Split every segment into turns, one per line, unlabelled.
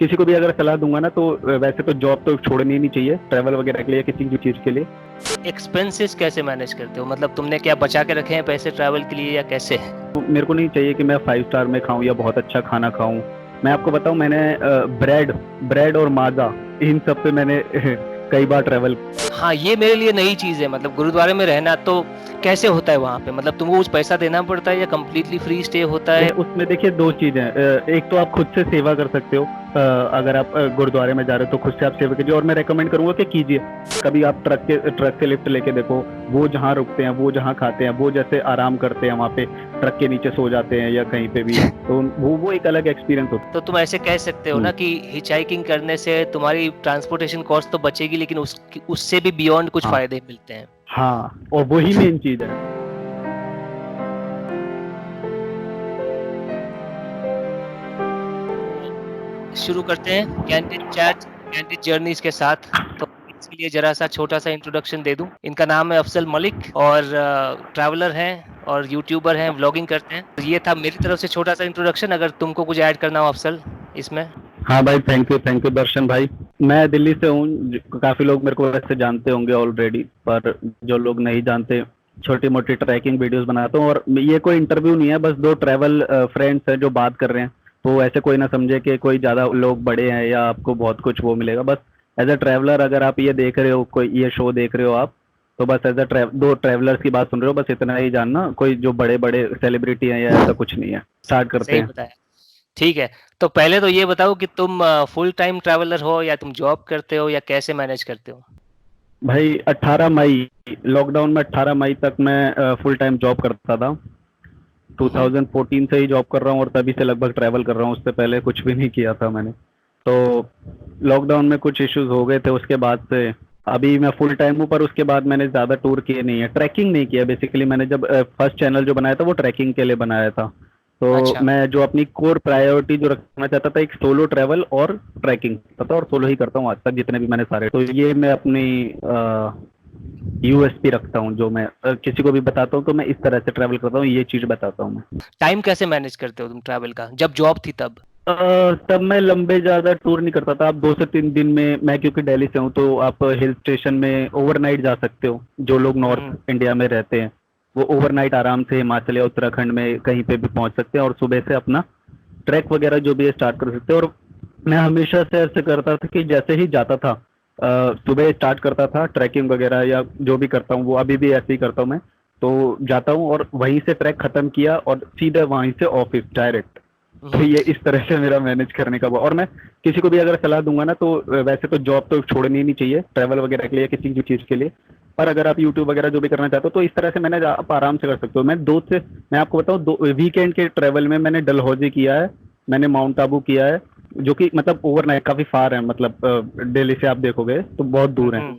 किसी को भी अगर सलाह दूंगा ना तो वैसे तो जॉब तो छोड़नी ही नहीं चाहिए ट्रैवल वगैरह के लिए, किसी भी चीज़ के लिए।
एक्सपेंसेस कैसे मैनेज करते हो? मतलब तुमने क्या बचा के रखे हैं पैसे ट्रैवल के लिए या कैसे है?
तो मेरे को नहीं चाहिए कि मैं 5 स्टार में खाऊं या बहुत अच्छा खाना खाऊं। मैं आपको बताऊं, मैंने ब्रेड ब्रेड और माजा, इन सब पे मैंने कई बार ट्रैवल।
हाँ, ये मेरे लिए नई चीज़ है। मतलब गुरुद्वारे में रहना तो कैसे होता है वहाँ पे? मतलब तुमको कुछ पैसा देना पड़ता है या कंप्लीटली फ्री स्टे होता है?
उसमें देखिए दो चीजें हैं। एक तो आप खुद से सेवा कर सकते हो। अगर आप गुरुद्वारे में जा रहे हो तो खुद से आप सेवा कीजिए, और मैं रेकमेंड करूंगा कि कीजिए। कभी आप ट्रक से लिफ्ट लेके देखो, वो जहाँ रुकते हैं, वो जहाँ खाते हैं, वो जैसे आराम करते हैं वहाँ पे ट्रक के नीचे सो जाते हैं या कहीं पे भी, तो वो एक अलग एक्सपीरियंस होता
तो तुम ऐसे कह सकते हो
है।
ना कि हिचहाइकिंग करने से तुम्हारी ट्रांसपोर्टेशन कॉस्ट तो बचेगी, लेकिन उससे भी बियॉन्ड कुछ
हाँ
फायदे मिलते हैं।
हाँ, और वही मेन चीज है।
शुरू करते हैं कैंडिड चैट, कैंडिड जर्नीज के साथ। तो इसके लिए जरा सा छोटा सा इंट्रोडक्शन दे दूं। इनका नाम है अफसल मलिक और ट्रैवलर हैं और यूट्यूबर हैं, व्लॉगिंग करते हैं। तो ये था मेरी तरफ से छोटा सा इंट्रोडक्शन। अगर तुमको कुछ ऐड करना हो अफसल इसमें।
हाँ भाई, थैंक यू दर्शन भाई। मैं दिल्ली से हूँ। काफी लोग मेरे को वैसे जानते होंगे ऑलरेडी, पर जो लोग नहीं जानते, छोटी मोटी ट्रैकिंग वीडियोस बनाता हूँ। और ये कोई इंटरव्यू नहीं है, बस दो ट्रैवल फ्रेंड्स हैं जो बात कर रहे हैं। तो ऐसे कोई ना समझे कि कोई ज्यादा लोग बड़े हैं या आपको बहुत कुछ वो मिलेगा। बस एज अ ट्रैवलर अगर आप ये देख रहे हो, कोई ये शो देख रहे हो आप, तो बस एज अ दो ट्रैवलर्स की बात सुन रहे हो, बस इतना ही जानना। कोई जो बड़े बड़े सेलिब्रिटी हैं या ऐसा कुछ नहीं है। स्टार्ट करते
सही
हैं।
बताया। ठीक है, तो पहले तो ये बताओ कि तुम फुल टाइम ट्रैवलर हो या तुम जॉब करते हो या कैसे मैनेज करते हो?
भाई 18 मई, लॉकडाउन में 18 मई तक मैं फुल टाइम जॉब करता था।
हम्म।
2014 से ही जॉब कर रहा हूँ और तभी से लगभग ट्रैवल कर रहा हूँ। उससे पहले कुछ भी नहीं किया था मैंने। तो लॉकडाउन में कुछ इश्यूज हो गए थे, उसके बाद से अभी मैं फुल टाइम हूँ। पर उसके बाद मैंने ज़्यादा टूर किए नहीं है, ट्रैकिंग नहीं किया। बेसिकली मैंने जब फर्स्ट चैनल जो बनाया था वो ट्रैकिंग के लिए बनाया था। तो
अच्छा।
मैं जो अपनी कोर प्रायोरिटी जो रखना चाहता था, एक सोलो ट्रैवल और ट्रैकिंग था, और सोलो ही करता हूँ आज तक जितने भी मैंने सारे। तो ये मैं अपनी यूएसपी रखता हूँ, जो मैं किसी को भी बताता हूँ तो मैं इस तरह से ट्रैवल करता हूँ, ये चीज बताता हूँ मैं।
टाइम कैसे मैनेज करते हो तुम ट्रैवल का, जब जॉब थी तब?
तब मैं लंबे ज्यादा टूर नहीं करता था। आप 2 से 3 दिन में, मैं क्योंकि दिल्ली से हूँ, तो आप हिल स्टेशन में ओवरनाइट जा सकते हो। जो लोग
हम्म।
नॉर्थ इंडिया में रहते हैं वो ओवरनाइट आराम से हिमाचल या उत्तराखंड में कहीं पे भी पहुंच सकते हैं, और सुबह से अपना ट्रैक वगैरह जो भी है स्टार्ट कर सकते हैं। और मैं हमेशा से ऐसे करता था कि जैसे ही जाता था, सुबह स्टार्ट करता था ट्रैकिंग वगैरह या जो भी करता हूँ, वो अभी भी ऐसे ही करता हूँ मैं। तो जाता हूँ और वहीं से ट्रैक खत्म किया और सीधा वहीं से ऑफिस डायरेक्ट। तो
हम्म।
ये इस तरह से मेरा मैनेज करने का हुआ। और मैं किसी को भी अगर सलाह दूंगा ना तो वैसे तो जॉब तो छोड़नी ही नहीं चाहिए ट्रैवल वगैरह के लिए, किसी भी चीज़ के लिए। पर अगर आप यूट्यूब वगैरह जो भी करना चाहते हो तो इस तरह से मैंने आप आराम से कर सकते हो। मैं आपको बताऊँ, दो वीकेंड के ट्रैवल में मैंने डलहौजी किया है, मैंने माउंट आबू किया है, जो कि मतलब ओवरनाइट काफी फार है। मतलब दिल्ली से आप देखोगे तो बहुत दूर है।
हम्म।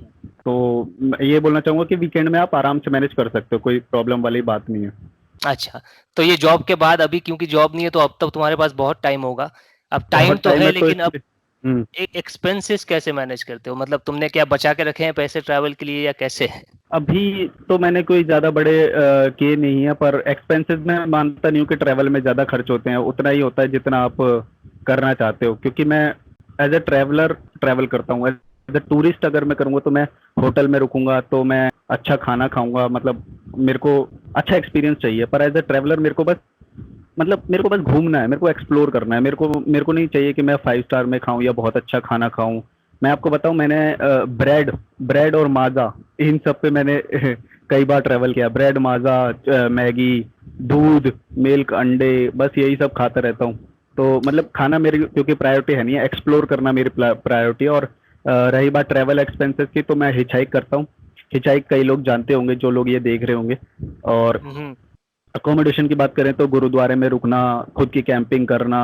तो मैं ये बोलना चाहूंगा कि वीकेंड में आप आराम से मैनेज कर सकते हो, कोई प्रॉब्लम वाली बात नहीं है।
अच्छा, तो ये जॉब के बाद, अभी क्योंकि जॉब नहीं है तो अब तक तुम्हारे पास बहुत टाइम होगा। अब टाइम
बहुत
तो
टाइम
है,
है तो
लेकिन अब
हम्म।
एक्सपेंसेस कैसे मैनेज करते हो? मतलब तुमने क्या बचा के रखे हैं पैसे ट्रैवल के लिए या कैसे है?
अभी तो मैंने कोई ज़्यादा बड़े किए नहीं है, पर एक्सपेंसेस मैं मानता नहीं हूँ कि ट्रैवल में ज़्यादा खर्च होते हैं। उतना ही होता है जितना आप करना चाहते हो, क्योंकि मैं एज ए ट्रैवलर ट्रैवल करता हूँ। एज ए टूरिस्ट अगर मैं करूँगा तो मैं होटल में रुकूंगा, तो मैं अच्छा खाना खाऊंगा, मतलब मेरे को अच्छा एक्सपीरियंस चाहिए। पर एज ए ट्रैवलर मेरे को बस घूमना है, मेरे को एक्सप्लोर करना है। मेरे को नहीं चाहिए कि मैं 5 स्टार में खाऊं या बहुत अच्छा खाना खाऊं। मैं आपको बताऊं, मैंने ब्रेड ब्रेड और माजा, इन सब पे मैंने कई बार ट्रैवल किया। ब्रेड, माजा, मैगी, दूध, मिल्क, अंडे, बस यही सब खाता रहता हूँ। तो मतलब खाना मेरी क्योंकि प्रायोरिटी है नहीं है, एक्सप्लोर करना मेरी प्रायोरिटी है। और रही बात ट्रैवल एक्सपेंसेस की, तो मैं हिचहाइक करता हूँ। हिचहाइक कई लोग जानते होंगे, जो लोग ये देख रहे होंगे। और
हम्म।
अकोमोडेशन की बात करें तो गुरुद्वारे में रुकना, खुद की कैंपिंग करना,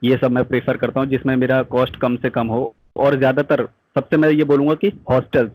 ये सब मैं प्रेफर करता हूँ जिसमें मेरा कॉस्ट कम से कम हो। और ज़्यादातर सबसे मैं ये बोलूँगा कि हॉस्टल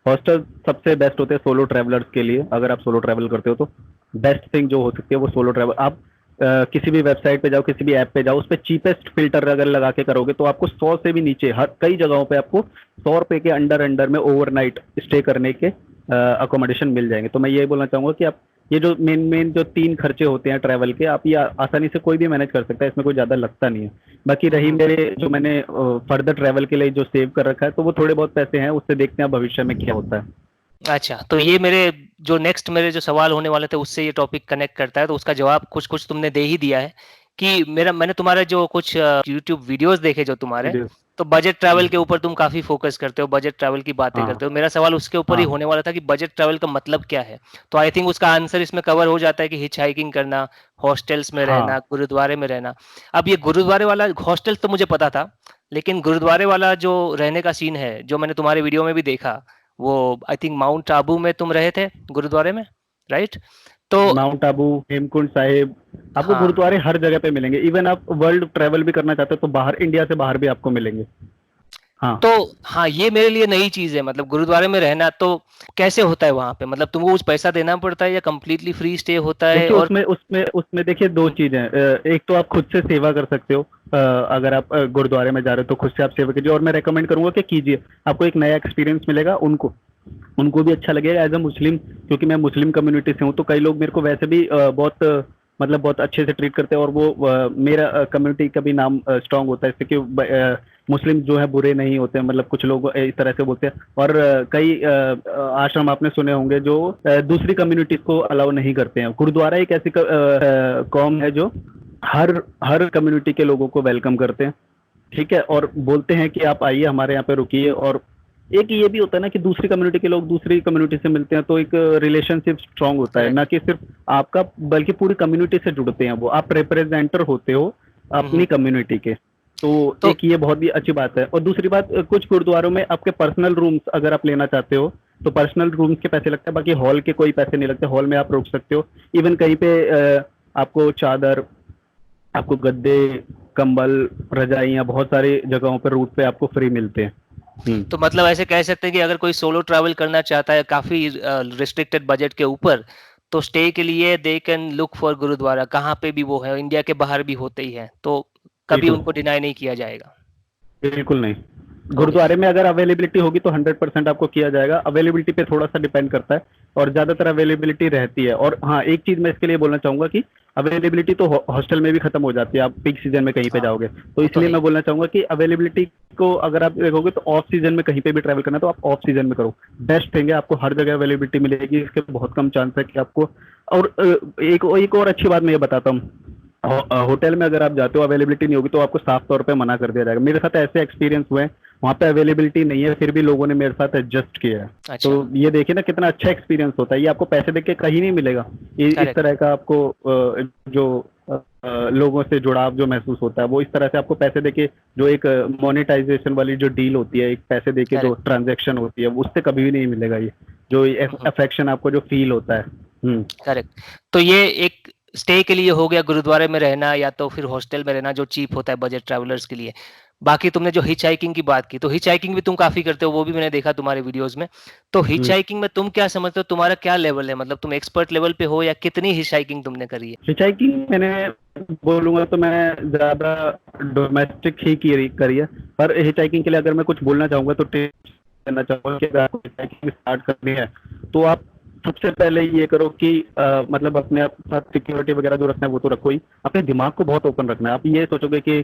हॉस्टल सबसे बेस्ट होते हैं सोलो ट्रैवलर्स के लिए। अगर आप सोलो ट्रैवल करते हो तो बेस्ट थिंग जो हो सकती है वो सोलो ट्रैवल। आप किसी भी वेबसाइट पे जाओ, किसी भी ऐप पे जाओ, उस पर चीपेस्ट फिल्टर अगर लगा के करोगे तो आपको 100 से भी नीचे, हर कई जगहों पे आपको 100 रुपए के अंडर अंडर में ओवरनाइट स्टे करने के अकोमोडेशन मिल जाएंगे। तो मैं ये बोलना चाहूँगा कि आप ये जो मेन जो 3 खर्चे होते हैं ट्रैवल के, आप ये आसानी से कोई भी मैनेज कर सकता है, इसमें कोई ज़्यादा लगता नहीं है। बाकी रही मेरे जो मैंने फर्दर ट्रैवल के लिए जो सेव कर रखा है, तो वो थोड़े बहुत पैसे हैं, उससे देखते हैं भविष्य में क्या होता है।
अच्छा, तो ये मेरे जो सवाल होने वाले थे उससे ये टॉपिक कनेक्ट करता है, तो उसका जवाब कुछ तुमने दे ही दिया है कि मैंने तुम्हारा जो कुछ यूट्यूब वीडियोस देखे जो तुम्हारे,
वीडियो।
तो बजट ट्रैवल के ऊपर तुम काफी फोकस करते हो, बजट ट्रैवल की बातें
हाँ,
करते हो। मेरा सवाल उसके ऊपर ही
हाँ,
होने वाला था कि बजट ट्रैवल का मतलब क्या है। तो आई थिंक उसका आंसर इसमें कवर हो जाता है कि हिच हाइकिंग करना, हॉस्टल्स में रहना,
हाँ।
गुरुद्वारे में रहना। अब ये गुरुद्वारे वाला हॉस्टल तो मुझे पता था, लेकिन गुरुद्वारे वाला जो रहने का सीन है, जो मैंने तुम्हारे वीडियो में भी देखा, वो आई थिंक माउंट आबू में तुम रहे थे गुरुद्वारे में, राइट? तो
माउंट आबू, हेमकुंड साहिब, आपको
हाँ,
गुरुद्वारे हर जगह पे मिलेंगे। इवन आप वर्ल्ड ट्रैवल भी करना चाहते हो तो बाहर, इंडिया से बाहर भी आपको मिलेंगे। हाँ।
तो हाँ, ये मेरे लिए नई चीज है। मतलब गुरुद्वारे में रहना तो कैसे होता है वहां पे? मतलब तुमको कुछ पैसा देना पड़ता है या कम्प्लीटली फ्री स्टे होता है?
देखिए
और
उसमें उसमें उसमें देखिए 2 चीज़ें हैं। एक तो आप खुद से सेवा कर सकते हो। अगर आप गुरुद्वारे में जा रहे हो तो खुद से आप सेवा कीजिए, और मैं रेकमेंड करूँगा कि कीजिए। आपको एक नया एक्सपीरियंस मिलेगा, उनको उनको भी अच्छा लगेगा एज़ अ मुस्लिम, क्योंकि मैं मुस्लिम कम्युनिटी से हूँ, तो कई लोग मेरे को वैसे भी बहुत मतलब बहुत अच्छे से ट्रीट करते हैं, और वो मेरा कम्युनिटी का भी नाम स्ट्रॉन्ग होता है इससे कि मुस्लिम जो है बुरे नहीं होते हैं, मतलब कुछ लोग इस तरह से बोलते हैं। और कई आश्रम आपने सुने होंगे जो दूसरी कम्युनिटीज़ को अलाउ नहीं करते हैं। गुरुद्वारा एक ऐसी कौम है जो हर हर कम्युनिटी के लोगों को वेलकम करते हैं, ठीक है? और बोलते हैं कि आप आइए हमारे यहाँ पे रुकिए। और एक ये भी होता है ना कि दूसरी कम्युनिटी के लोग दूसरी कम्युनिटी से मिलते हैं, तो एक रिलेशनशिप स्ट्रांग होता है, ना
करेक्ट।
कि सिर्फ आपका, बल्कि पूरी कम्युनिटी से जुड़ते हैं वो। आप रिप्रेजेंटर होते हो अपनी कम्युनिटी के। तो
तो
एक ये बहुत ही अच्छी बात है। और दूसरी बात, कुछ गुरुद्वारों में आपके पर्सनल रूम्स अगर आप लेना चाहते हो तो पर्सनल रूम्स के पैसे लगते हैं, बाकी हॉल के कोई पैसे नहीं लगते। हॉल में आप रुक सकते हो। इवन कहीं पे आपको चादर, आपको गद्दे, कंबल, रजाइयाँ बहुत सारी जगहों पर रूट पे आपको फ्री मिलते हैं।
तो मतलब ऐसे कह सकते हैं कि अगर कोई सोलो ट्रैवल करना चाहता है काफी रिस्ट्रिक्टेड बजट के ऊपर, तो स्टे के लिए they can look for gurudwara, कहाँ पे भी वो है, इंडिया के बाहर भी होते ही हैं, तो कभी
बिल्कुल,
उनको डिनाई नहीं किया जाएगा।
बिल्कुल नहीं।
ओके।
गुरुद्वारे में अगर अवेलेबिलिटी होगी तो 100% आपको किया जाएगा। अवेलेबिलिटी पे थोड़ा-सा डिपेंड करता है, और ज़्यादातर अवेलेबिलिटी रहती है। और हाँ, एक चीज़ मैं इसके लिए बोलना चाहूँगा कि अवेलेबिलिटी तो हॉस्टल में भी खत्म हो जाती है, आप पीक सीज़न में कहीं पे
हाँ,
जाओगे। तो
वो तो
इसलिए
है ही।
मैं बोलना चाहूँगा कि अवेलेबिलिटी को अगर आप देखोगे तो ऑफ सीज़न में कहीं पे भी ट्रैवल करना है तो आप ऑफ सीज़न में करो। बेस्ट थिंग है, आपको हर जगह अवेलेबिलिटी मिलेगी, इसके बहुत कम चांस है कि आपको। और एक और अच्छी बात मैं ये बताता हूँ। होटल में अगर आप जाते हो अवेलेबिलिटी नहीं होगी तो आपको साफ तौर पे मना कर दिया जाएगा। मेरे साथ ऐसे एक्सपीरियंस हुए हैं, वहाँ पे अवेलेबिलिटी नहीं है, फिर भी लोगों ने मेरे साथ एडजस्ट किया है। तो
अच्छा।
ये देखिए ना कितना अच्छा एक्सपीरियंस होता है। ये आपको पैसे देके कहीं नहीं मिलेगा। इस
करेक्ट।
तरह का आपको जो लोगों से जुड़ाव जो महसूस होता है, वो इस तरह से आपको पैसे देके, जो एक मोनेटाइजेशन वाली जो डील होती है, एक पैसे देके जो
करेक्ट।
ट्रांजैक्शन होती है, उससे कभी भी नहीं मिलेगा ये, जो अफेक्शन आपको जो फील होता है।
करेक्ट। तो ये एक स्टे के लिए हो गया, गुरुद्वारे में रहना या तो फिर हॉस्टल में रहना जो चीप होता है बजट ट्रैवलर्स के लिए। बाकी तुमने जो हिच हाइकिंग की बात की, तो हिच हाइकिंग भी तुम काफी करते हो, वो भी मैंने देखा तुम्हारे वीडियोस में। तो हिच
हम्म।
हाइकिंग में तुम क्या समझते हो, तुम्हारा क्या लेवल है? मतलब तुम एक्सपर्ट लेवल पे हो या कितनी हिच हाइकिंग तुमने करी है?
हिचाइकिंग मैंने बोलूँगा तो मैं ज़्यादा डोमेस्टिक ही करी है। पर हिचाइकिंग के लिए अगर मैं कुछ बोलना चाहूँगा तो टिप्स देना चाहूँगा कि अगर आपको हिचाइकिंग स्टार्ट करनी है तो आप सबसे पहले ये करो कि मतलब अपने आप साथ सिक्योरिटी वगैरह जो रखना है वो तो रखो ही। अपने दिमाग को बहुत ओपन रखना है। आप ये सोचोगे कि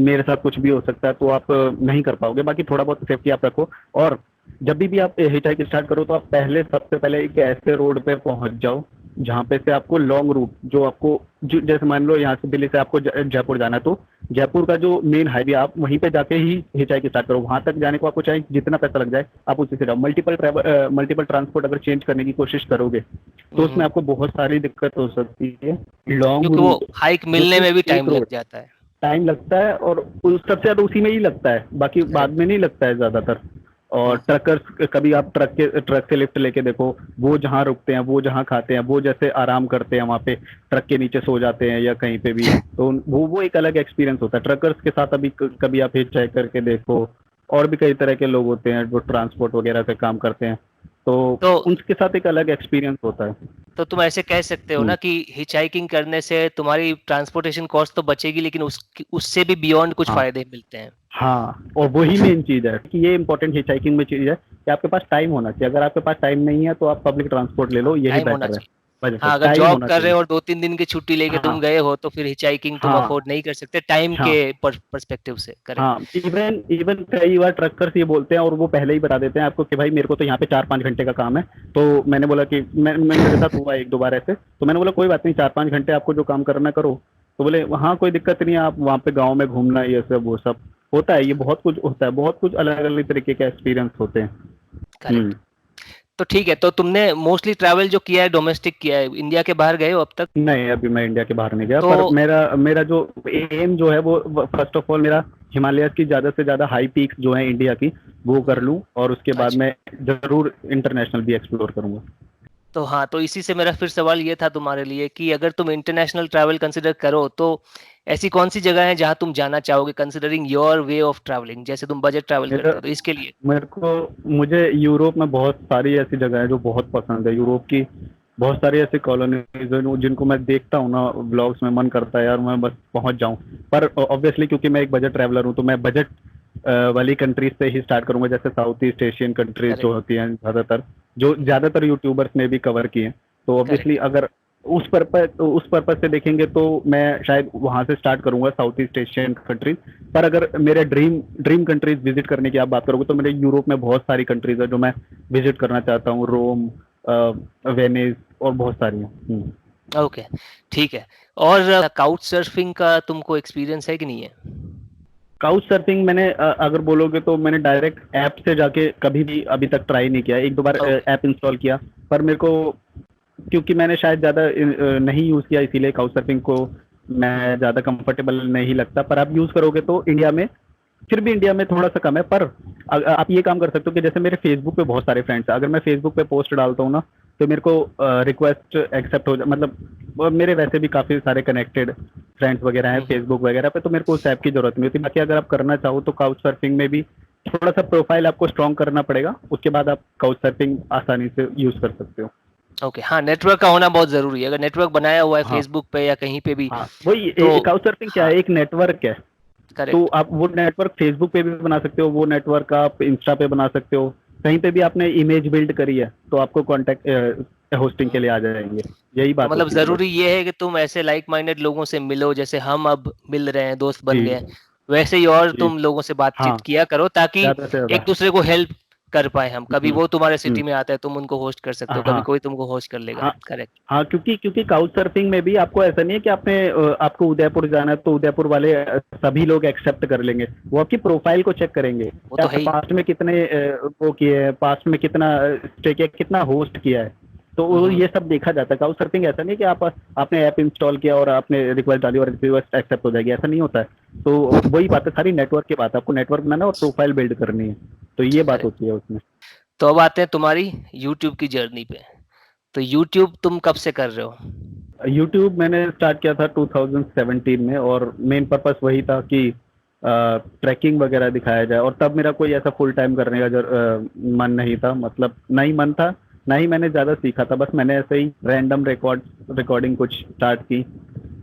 मेरे साथ कुछ भी हो सकता है तो आप नहीं कर पाओगे। बाकी थोड़ा बहुत सेफ्टी आप रखो। और जब भी आप हिचाइकिंग स्टार्ट करो तो आप सबसे पहले एक ऐसे रोड पे पहुंच जाओ जहाँ पे से आपको लॉन्ग रूट, जो आपको जैसे मान लो यहाँ से दिल्ली से आपको जयपुर जाना है तो जयपुर का जो मेन हाईवे आप वहीं पे जाके ही हिचाइकिंग स्टार्ट करो। वहां तक जाने को आपको चाहे जितना पैसा लग जाए आप उसी से जाओ। मल्टीपल ट्रांसपोर्ट अगर चेंज करने की कोशिश करोगे तो उसमें आपको बहुत सारी दिक्कत हो सकती है। लॉन्ग
क्योंकि वो
रूट
हाइक
जो
मिलने में भी
सिर्फ एक
टाइम लग
रोड,
जाता है।
टाइम लगता है, और सबसे ज्यादा उसी में ही लगता है, बाकी बाद
करेक्ट।
में नहीं लगता है ज्यादातर। और ट्रकर्स, कभी आप ट्रक से लिफ्ट लेके देखो, वो जहाँ रुकते हैं, वो जहाँ खाते हैं, वो जैसे आराम करते हैं वहाँ पे ट्रक के नीचे सो जाते हैं या कहीं पे भी, तो वो एक अलग एक्सपीरियंस होता है ट्रकर्स के साथ। अभी कभी आप हिच हाइक करके देखो। और भी कई तरह के लोग होते हैं जो ट्रांसपोर्ट वगैरह का काम करते हैं, तो
तो
उनके साथ एक अलग एक्सपीरियंस होता है।
तो तुम ऐसे कह सकते हो ना
हम्म।
कि हिचहाइकिंग करने से तुम्हारी ट्रांसपोर्टेशन कॉस्ट तो बचेगी, लेकिन उससे भी बियॉन्ड कुछ
हाँ,
फायदे मिलते हैं।
हाँ, और वही मेन चीज़ है कि ये इम्पोर्टेंट हिचहाइकिंग में चीज़ है कि आपके पास टाइम होना चाहिए। अगर आपके पास टाइम नहीं है तो आप पब्लिक ट्रांसपोर्ट ले
हाँ,
लो, यही
टाइम होना
बेटर है।
चाहिए।
बजट
हाँ,
में
अगर
टाइम
जॉब
होना
कर रहे
चाहिए।
हो और 2-3 दिन की छुट्टी लेके तुम
हाँ,
गए हो तो फिर हिचहाइकिंग तुम
हाँ,
अफोर्ड नहीं कर सकते टाइम के
हाँ,
पर्सपेक्टिव से। करेक्ट।
हाँ, इवन इवन कई बार ट्रकर्स ये बोलते हैं और वो पहले ही बता देते हैं आपको कि भाई मेरे को तो यहाँ पे 4-5 घंटे का काम है। तो मैंने बोला कि मेरे साथ हुआ 1-2 बार ऐसे, तो मैंने बोला कोई बात नहीं, 4-5 घंटे आपको जो काम करना करो। तो बोले हाँ कोई दिक्कत नहीं है, आप वहाँ पे गाँव में घूमना ये सब वो सब होता है, ये बहुत कुछ होता है, बहुत कुछ अलग अलग तरीके के एक्सपीरियंस होते हैं।
करेक्ट। तो ठीक है, तो तुमने मोस्टली ट्रैवल जो किया है डोमेस्टिक किया है, इंडिया के बाहर गए हो अब तक?
नहीं, अभी मैं इंडिया के बाहर नहीं गया,
तो
पर मेरा मेरा जो एम जो है वो फर्स्ट ऑफ ऑल मेरा हिमालय की ज़्यादा से ज़्यादा हाई पीक्स जो है इंडिया की, वो कर लूँ और उसके बाद
अच्छा।
मैं ज़रूर इंटरनेशनल भी एक्सप्लोर करूँगा।
तो हाँ, तो इसी से मेरा फिर सवाल ये था तुम्हारे लिए कि अगर तुम इंटरनेशनल ट्रैवल कंसिडर करो तो ऐसी कौन सी जगह है जहाँ तुम जाना चाहोगे considering your way of travelling, जैसे तुम बजट ट्रैवल
मेरा
करते हो तो इसके लिए?
मेरे को मुझे यूरोप में बहुत सारी ऐसी जगह है जो बहुत पसंद है। यूरोप की बहुत सारी ऐसी कॉलोनीज हैं जिनको मैं देखता हूँ ना ब्लॉग्स में, मन करता है यार मैं बस पहुँच जाऊँ। पर ऑब्वियसली क्योंकि मैं एक बजट ट्रैवलर हूँ तो मैं बजट वाली कंट्रीज से ही स्टार्ट करूंगा, जैसे साउथ ईस्ट एशियन कंट्रीज जो
करेक्ट।
होती हैं ज़्यादातर, जो ज़्यादातर यूट्यूबर्स ने भी कवर किए हैं। तो ऑब्वियसली
करेक्ट।
अगर उस पर्पज से देखेंगे तो मैं शायद वहाँ से स्टार्ट करूंगा, साउथ ईस्ट एशियन कंट्रीज। पर अगर मेरे ड्रीम ड्रीम कंट्रीज विजिट करने की आप बात करोगे तो मेरे यूरोप में बहुत सारी कंट्रीज है जो मैं विजिट करना चाहता हूँ, रोम, वेनिस और बहुत सारी हैं।
ओके, ठीक है। और काउच सर्फिंग का तुमको एक्सपीरियंस है कि नहीं है?
काउच सर्फिंग मैंने अगर बोलोगे तो मैंने डायरेक्ट ऐप से जाके कभी भी अभी तक ट्राई नहीं किया। 1-2 बार
ओके।
ऐप इंस्टॉल किया, पर मेरे को क्योंकि मैंने शायद ज़्यादा नहीं यूज़ किया इसीलिए काउच सर्फिंग को मैं ज़्यादा कंफर्टेबल नहीं लगता। पर आप यूज़ करोगे तो इंडिया में, फिर भी इंडिया में थोड़ा सा कम है। पर आप ये काम कर सकते हो कि जैसे मेरे फेसबुक पे बहुत सारे फ्रेंड्स हैं, अगर मैं फेसबुक पे पोस्ट डालता हूँ ना तो मेरे को रिक्वेस्ट एक्सेप्ट हो जा, मतलब मेरे वैसे भी काफ़ी सारे कनेक्टेड फ्रेंड्स वगैरह हैं
हम्म।
फेसबुक वगैरह पे, तो मेरे को उस ऐप की ज़रूरत नहीं होती। बाकी अगर आप करना चाहो तो काउच सर्फिंग में भी थोड़ा सा प्रोफाइल आपको स्ट्रॉन्ग करना पड़ेगा, उसके बाद आप काउच सर्फिंग आसानी से यूज़ कर सकते हो।
ओके, हाँ, नेटवर्क का होना बहुत जरूरी है। अगर नेटवर्क बनाया हुआ है
हाँ,
फेसबुक पे या कहीं पे भी
हाँ, वही
तो
काउच सर्फिंग क्या
हाँ।
है, एक नेटवर्क है। तो
करेक्ट।
आप वो नेटवर्क फेसबुक पे भी बना सकते हो, वो नेटवर्क आप इंस्टा पे बना सकते हो, कहीं पे भी आपने इमेज बिल्ड करी है तो आपको कांटेक्ट होस्टिंग के लिए आ जाएंगे। यही
तो
बात
मतलब
होती है बस।
जरूरी ये है कि तुम ऐसे लाइक माइंडेड लोगों से मिलो, जैसे हम अब मिल रहे हैं, दोस्त बन
जी,
गए हैं, वैसे ही और
जी,
तुम लोगों से
हाँ,
बातचीत किया करो ताकि
ज़्यादा से ज़्यादा।
एक दूसरे को हेल्प कर पाए हम। कभी
हुँ,
वो तुम्हारे
हुँ,
सिटी में आता है, तुम उनको होस्ट कर सकते हो, कभी
हाँ,
कोई तुमको होस्ट कर लेगा।
हाँ,
करेक्ट।
हाँ, क्योंकि क्योंकि काउच सर्फिंग में भी आपको ऐसा नहीं है कि आपको उदयपुर जाना है तो उदयपुर वाले सभी लोग एक्सेप्ट कर लेंगे। वो आपकी प्रोफाइल को चेक करेंगे
वो
कि
तो है
आपने
ही।
पास्ट में कितने वो किए हैं, पास्ट में कितना स्टे किया, कितना होस्ट किया है। तो वो
हम्म।
ये सब देखा जाता है। काउच सर्फिंग ऐसा नहीं है कि आपने ऐप इंस्टॉल किया और आपने रिक्वेस्ट डाली और रिक्वेस्ट एक्सेप्ट हो जाएगी, ऐसा नहीं होता है। तो वही बात है, सारी नेटवर्क की बात है, आपको नेटवर्क बनाना है और प्रोफाइल बिल्ड करनी है। तो ये बात
करेक्ट।
होती है उसमें।
तो अब आते हैं तुम्हारी यूट्यूब की जर्नी पे। तो यूट्यूब तुम कब से कर रहे हो?
यूट्यूब मैंने स्टार्ट किया था 2017 में और मेन पर्पस वही था कि ट्रैकिंग वगैरह दिखाया जाए, और तब मेरा कोई ऐसा फुल टाइम करने का मन नहीं था, मतलब ना ही मन था, ना ही मैंने ज़्यादा सीखा था। बस मैंने ऐसे ही रैंडम रिकॉर्डिंग कुछ स्टार्ट की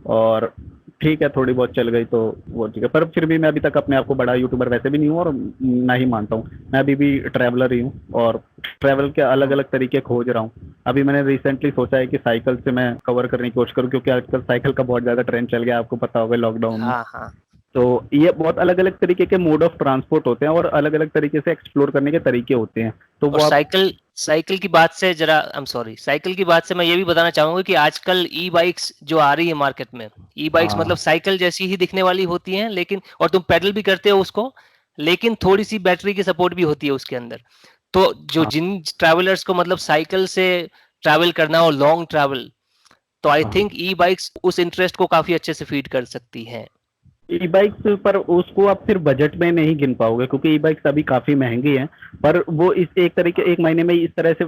और ठीक है थोड़ी बहुत चल गई तो वो ठीक है। पर फिर भी मैं अभी तक अपने आप को बड़ा यूट्यूबर वैसे भी नहीं हूँ और ना ही मानता हूँ। मैं अभी भी ट्रैवलर ही हूँ और ट्रैवल के अलग अलग तरीके खोज रहा हूँ। अभी मैंने रिसेंटली सोचा है कि साइकिल से मैं कवर करने की कोशिश करूँ, क्योंकि आजकल साइकिल का बहुत ज़्यादा ट्रेंड चल गया, आपको पता होगा लॉकडाउन में।
हाँ, हाँ।
तो ये बहुत अलग अलग तरीके के मोड ऑफ ट्रांसपोर्ट होते हैं और अलग अलग तरीके से एक्सप्लोर करने के तरीके होते हैं, तो
और
वो आप।
साइकिल साइकिल की बात से जरा आई एम सॉरी, साइकिल की बात से मैं ये भी बताना चाहूंगा कि आजकल ई बाइक्स जो आ रही है मार्केट में, ई बाइक्स मतलब
हाँ,
साइकिल जैसी ही दिखने वाली होती हैं, लेकिन और तुम पेडल भी करते हो उसको, लेकिन थोड़ी सी बैटरी की सपोर्ट भी होती है उसके अंदर। तो जो
हाँ,
जिन ट्रैवलर्स को मतलब साइकिल से ट्रैवल करना हो, लॉन्ग ट्रैवल, तो आई
हाँ,
थिंक ई बाइक्स उस इंटरेस्ट को काफी अच्छे से फीड कर सकती हैं।
ई बाइक्स पर उसको आप फिर बजट में नहीं गिन पाओगे क्योंकि ई बाइक्स अभी काफ़ी महंगी हैं। पर वो इस एक तरीके एक महीने में इस तरह से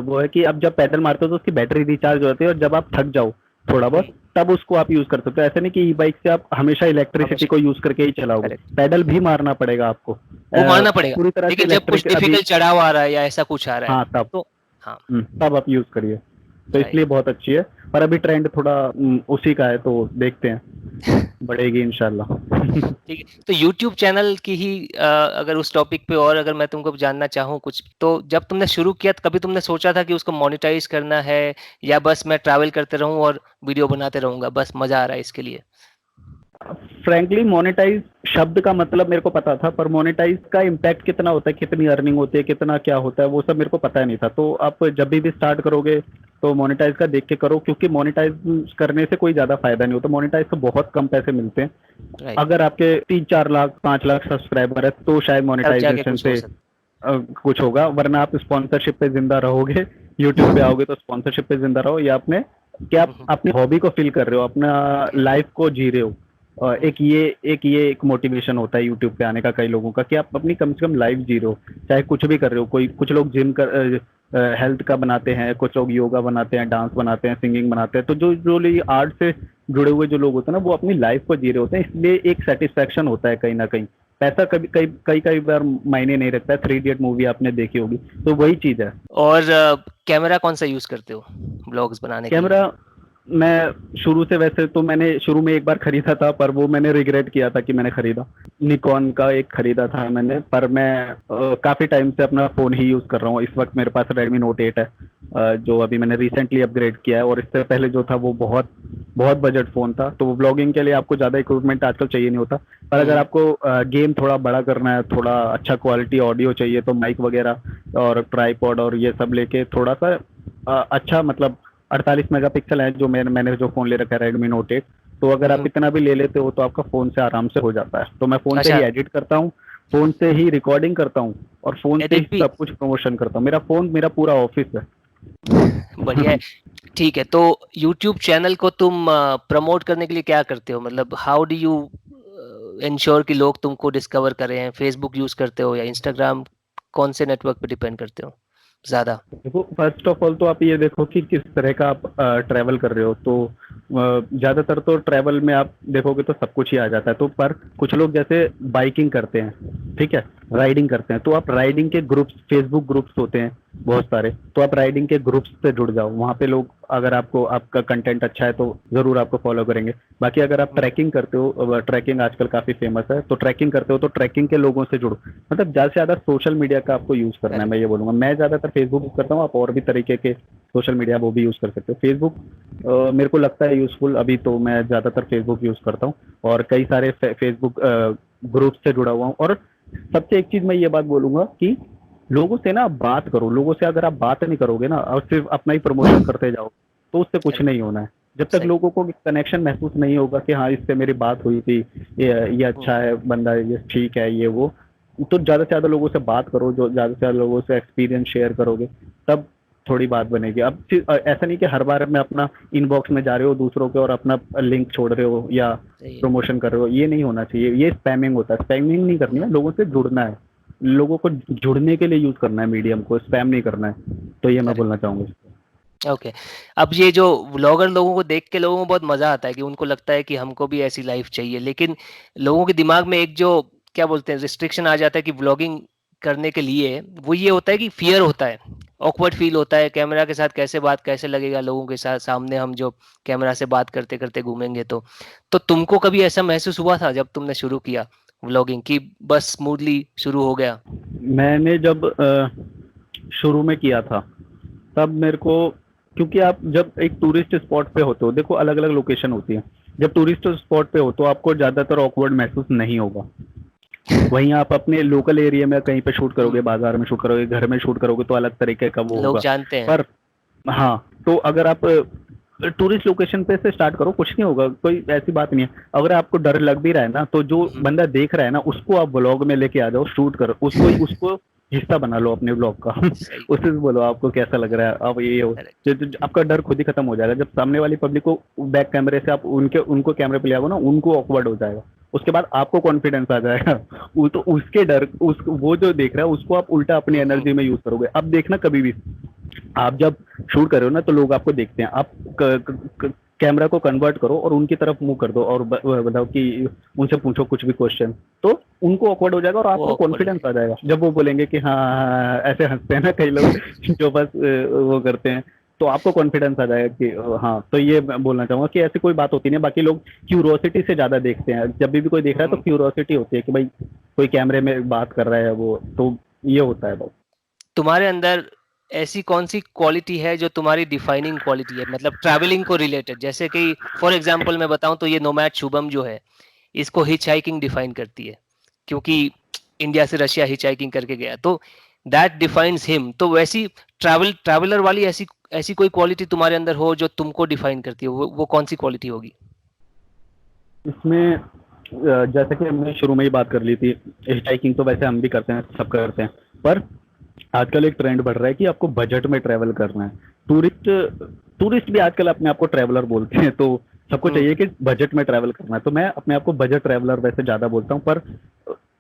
वो है कि आप जब पैडल मारते हो तो उसकी बैटरी रिचार्ज हो जाती है और जब आप थक जाओ थोड़ा बहुत तब उसको आप यूज़ कर सकते हो। ऐसा नहीं कि ई बाइक से आप हमेशा इलेक्ट्रिसिटी
हमेशा।
को यूज़ करके ही चलाओगे,
करेक्ट।
पैडल भी मारना पड़ेगा आपको
वो मारना पड़ेगा,
पूरी तरह से
लेकिन जब कुछ
इलेक्ट्रिक अभी।
डिफिकल्ट चढ़ाव आ रहा है या ऐसा कुछ आ रहा है
हाँ, तब
तो हाँ।
तब आप यूज़ करिए। तो इसलिए
राइट।
बहुत अच्छी है। पर अभी ट्रेंड थोड़ा उसी का है, तो देखते हैं, बढ़ेगी इंशाल्लाह।
ठीक है, तो यूट्यूब चैनल की ही अगर उस टॉपिक पे और अगर मैं तुमको जानना चाहूँ कुछ, तो जब तुमने शुरू किया तो कभी तुमने सोचा था कि उसको मोनेटाइज करना है, या बस मैं ट्रैवल करते रहूं और वीडियो बनाते रहूंगा, बस मजा आ रहा है इसके लिए?
फ्रैंकली मोनेटाइज शब्द का मतलब मेरे को पता था, पर मोनेटाइज का इम्पैक्ट कितना होता है, कितनी अर्निंग होती है, कितना क्या होता है, वो सब मेरे को पता नहीं था। तो आप जब भी स्टार्ट करोगे तो मोनेटाइज का देख के करो, क्योंकि मोनेटाइज करने से कोई ज्यादा फायदा नहीं होता। मोनेटाइज से बहुत कम पैसे मिलते हैं।
राइट,
अगर आपके 3-4 लाख 5 लाख सब्सक्राइबर है तो शायद
तब जाके
मोनेटाइजेशन
कुछ हो
से
सकता।
कुछ होगा, वरना आप स्पॉन्सरशिप पे जिंदा रहोगे। यूट्यूब पे आओगे तो स्पॉन्सरशिप पे जिंदा रहो, या अपने क्या आप अपनी हॉबी को फील कर रहे हो, अपना लाइफ को जी रहे हो। एक मोटिवेशन होता है यूट्यूब पे आने का कई लोगों का, कि आप अपनी कम से कम लाइफ जी रहे हो, चाहे कुछ भी कर रहे हो। कोई कुछ लोग जिम कर हेल्थ का बनाते हैं, कुछ लोग योगा बनाते हैं, डांस बनाते हैं, सिंगिंग बनाते हैं। तो जो जो लोग आर्ट से जुड़े हुए जो लोग होते हैं ना, वो अपनी लाइफ को जी रहे होते हैं, इसलिए एक सेटिस्फेक्शन होता है कहीं ना कहीं। पैसा कभी कई कई कई बार मायने नहीं रखता है। 3 इडियट मूवी आपने देखी होगी, तो वही चीज है।
और कैमरा कौन सा यूज करते हो ब्लॉग्स बनाने के लिए?
कैमरा मैं शुरू से, वैसे तो मैंने शुरू में एक बार खरीदा था, पर वो मैंने रिग्रेट किया था कि मैंने खरीदा। निकॉन का एक खरीदा था मैंने, पर मैं काफ़ी टाइम से अपना फ़ोन ही यूज़ कर रहा हूँ। इस वक्त मेरे पास रेडमी नोट 8 है, जो अभी मैंने रिसेंटली अपग्रेड किया है। और इससे पहले जो था वो बहुत बहुत बजट फ़ोन था। तो ब्लॉगिंग के लिए आपको ज़्यादा इक्विपमेंट आजकल चाहिए नहीं होता, पर अगर आपको गेम थोड़ा बड़ा करना है, थोड़ा अच्छा क्वालिटी ऑडियो चाहिए, तो माइक वगैरह और ट्राईपॉड और ये सब लेके थोड़ा सा अच्छा, मतलब 48 मेगापिक्सल है जो मैंने जो फ़ोन ले रखा है, रेडमी नोट 8। तो अगर आप इतना भी ले लेते हो तो आपका फ़ोन से आराम से हो जाता है। तो मैं फ़ोन से
अच्छा,
ही एडिट करता हूँ, फ़ोन से ही रिकॉर्डिंग करता हूँ, और फ़ोन से
एडिट
ही
भी?
सब कुछ प्रमोशन करता हूँ। मेरा फ़ोन मेरा पूरा ऑफिस है।
बढ़िया है। ठीक है, तो यूट्यूब चैनल को तुम प्रमोट करने के लिए क्या करते हो? मतलब हाउ डू यू इंश्योर कि लोग तुमको डिस्कवर करें? फेसबुक यूज करते हो या इंस्टाग्राम? कौन से नेटवर्क पे डिपेंड करते हो ज्यादा?
देखो, फर्स्ट ऑफ ऑल तो आप ये देखो कि किस तरह का आप ट्रैवल कर रहे हो। तो ज़्यादातर तो ट्रैवल में आप देखोगे तो सब कुछ ही आ जाता है। तो पर कुछ लोग जैसे बाइकिंग करते हैं, ठीक है, राइडिंग करते हैं, तो आप राइडिंग के ग्रुप्स, फेसबुक ग्रुप्स होते हैं बहुत सारे, तो आप राइडिंग के ग्रुप्स से जुड़ जाओ। वहाँ पे लोग, अगर आपको आपका कंटेंट अच्छा है तो ज़रूर आपको फॉलो करेंगे। बाकी अगर आप ट्रैकिंग करते हो, ट्रैकिंग आजकल काफ़ी फेमस है, तो ट्रैकिंग करते हो तो ट्रैकिंग के लोगों से जुड़ो। मतलब ज़्यादा से ज़्यादा सोशल मीडिया का आपको यूज़ करना है, मैं ये बोलूँगा। मैं ज़्यादातर फेसबुक यूज़ करता हूँ, आप और भी तरीके के सोशल मीडिया वो भी यूज़ कर सकते हो। फेसबुक मेरे को लगता है यूज़फुल, अभी तो मैं ज़्यादातर फेसबुक यूज़ करता हूँ, और कई सारे फेसबुक ग्रुप से जुड़ा हुआ हूँ। और सबसे एक चीज़ मैं ये बात बोलूँगा कि लोगों से ना बात करो। लोगों से अगर आप बात नहीं करोगे ना, और सिर्फ अपना ही प्रमोशन करते जाओ, तो उससे कुछ
करेक्ट,
नहीं होना है। जब तक
सही।
लोगों को कनेक्शन महसूस नहीं होगा कि हाँ, इससे मेरी बात हुई थी, ये अच्छा है बंदा, ये ठीक है, ये वो, तो ज़्यादा से ज़्यादा लोगों से बात करो। जो ज़्यादा से ज़्यादा लोगों से एक्सपीरियंस शेयर करोगे, तब थोड़ी बात बनेगी। अब ऐसा नहीं कि हर बार में अपना इनबॉक्स में जा रहे हो दूसरों के और अपना लिंक छोड़ रहे हो या
सही है।
प्रमोशन कर रहे हो, ये नहीं होना चाहिए। ये स्पैमिंग होता है। स्पैमिंग नहीं करनी है, लोगों से जुड़ना है। लोगों को जुड़ने के लिए यूज करना है मीडियम को, स्पैम नहीं करना है। तो ये मैं
करेक्ट।
बोलना चाहूंगा।
ओके। अब ये जो व्लॉगर लोगों को देख के लोगों को बहुत मजा आता है कि उनको लगता है कि हमको भी ऐसी लाइफ चाहिए, लेकिन लोगों के दिमाग में एक जो क्या बोलते हैं रिस्ट्रिक्शन आ जाता है कि व्लॉगिंग करने के लिए, वो ये होता है कि फियर होता है, ऑकवर्ड फील होता है, कैमरा के साथ कैसे बात कैसे लगेगा लोगों के साथ सामने, हम जो कैमरा से बात करते करते घूमेंगे तो तुमको कभी ऐसा महसूस हुआ था जब तुमने शुरू किया व्लॉगिंग की बस स्मूथली शुरू हो गया?
मैंने जब शुरू में किया था, तब मेरे को, क्योंकि आप जब एक टूरिस्ट स्पॉट पे होते हो, देखो अलग अलग लोकेशन होती है। जब टूरिस्ट स्पॉट पे हो तो आपको ज़्यादातर ऑकवर्ड महसूस नहीं होगा। वहीं आप अपने लोकल एरिया में कहीं पे शूट करोगे,
हम्म,
बाजार में शूट करोगे, घर में शूट करोगे, तो अलग तरीके का वो
लोग
होगा।
जानते हैं।
पर हाँ, तो अगर आप टूरिस्ट लोकेशन पे से स्टार्ट करो, कुछ नहीं होगा, कोई ऐसी बात नहीं है। अगर आपको डर लग भी रहा है ना, तो जो बंदा देख रहा है ना, उसको आप ब्लॉग में लेके आ जाओ, शूट करो उसको, उसको हिस्सा बना लो अपने ब्लॉग का।
सही।
उससे भी बोलो आपको कैसा लग रहा है, अब ये हो, आपका डर खुद ही खत्म हो जाएगा। जब सामने वाली पब्लिक को बैक कैमरे से आप उनको कैमरे पे ले आओगे ना, उनको ऑकवर्ड हो जाएगा। उसके बाद आपको कॉन्फिडेंस आ जाएगा। वो तो उसके डर, वो जो देख रहा है उसको आप उल्टा अपनी एनर्जी में यूज करोगे। अब देखना, कभी भी आप जब शूट कर रहे हो ना, तो लोग आपको देखते हैं। आप कैमरा को कन्वर्ट करो और उनकी तरफ मुंह कर दो, और बताओ कि उनसे पूछो कुछ भी क्वेश्चन, तो उनको ऑकवर्ड हो जाएगा और
वो
आपको
awkward हो
कॉन्फिडेंस आ
जाएगा।
जाएगा। जब वो बोलेंगे कि हाँ हाँ हाँ, हाँ, ऐसे हंसते हैं ना कई लोग जो बस वो करते हैं, तो आपको कॉन्फिडेंस आ जाएगा कि हाँ। तो ये मैं बोलना चाहूंगा कि ऐसी कोई बात होती नहीं है। बाकी लोग क्यूरोसिटी से ज्यादा देखते हैं, जब भी कोई देख रहा है तो क्यूरोसिटी होती है कि भाई कोई कैमरे में बात कर रहा है वो, तो ये होता है बस।
तुम्हारे अंदर ऐसी कौन सी क्वालिटी है जो तुम्हारी डिफाइनिंग क्वालिटी है, मतलब ट्रैवलिंग को रिलेटेड? जैसे कि फॉर एग्जांपल मैं बताऊं तो ये नोमैड शुभम जो है, इसको हिच हाइकिंग डिफाइन करती है, क्योंकि इंडिया से रशिया हिच हाइकिंग करके गया, तो दैट डिफाइंस हिम। तो वैसी ट्रैवलर वाली ऐसी ऐसी कोई क्वालिटी तुम्हारे अंदर हो जो तुमको डिफाइन करती है, वो कौन सी क्वालिटी होगी?
इसमें जैसे कि हमने शुरू में ही बात कर ली थी, हिचहाइकिंग तो वैसे हम भी करते हैं, सब करते हैं, पर आजकल एक ट्रेंड बढ़ रहा है कि आपको बजट में ट्रैवल करना है। टूरिस्ट टूरिस्ट भी आजकल अपने आप को ट्रैवलर बोलते हैं, तो सबको चाहिए कि बजट में ट्रैवल करना है। तो मैं अपने आप को बजट ट्रैवलर वैसे ज्यादा बोलता हूँ, पर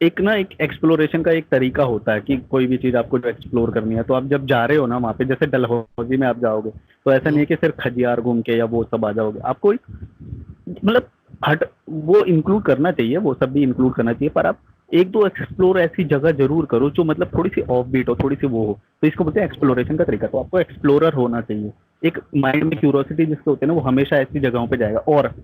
एक एक्सप्लोरेशन का एक तरीका होता है कि कोई भी चीज आपको जो एक्सप्लोर करनी है, तो आप जब जा रहे हो ना वहाँ पे, जैसे डलहौजी में आप जाओगे, तो ऐसा नहीं है कि सिर्फ खजियार घूम के या वो सब आ जाओगे। आपको मतलब हट वो इंक्लूड करना चाहिए, वो सब भी इंक्लूड करना चाहिए, पर आप एक दो एक्सप्लोर ऐसी जगह जरूर करो जो मतलब थोड़ी सी ऑफ बीट हो, थोड़ी सी वो हो। तो इसको बोलते हैं एक्सप्लोरेशन का तरीका। तो आपको एक्सप्लोरर होना चाहिए, एक माइंड में क्यूरोसिटी जिसके होते हैं ना, वो हमेशा ऐसी जगहों पे जाएगा। और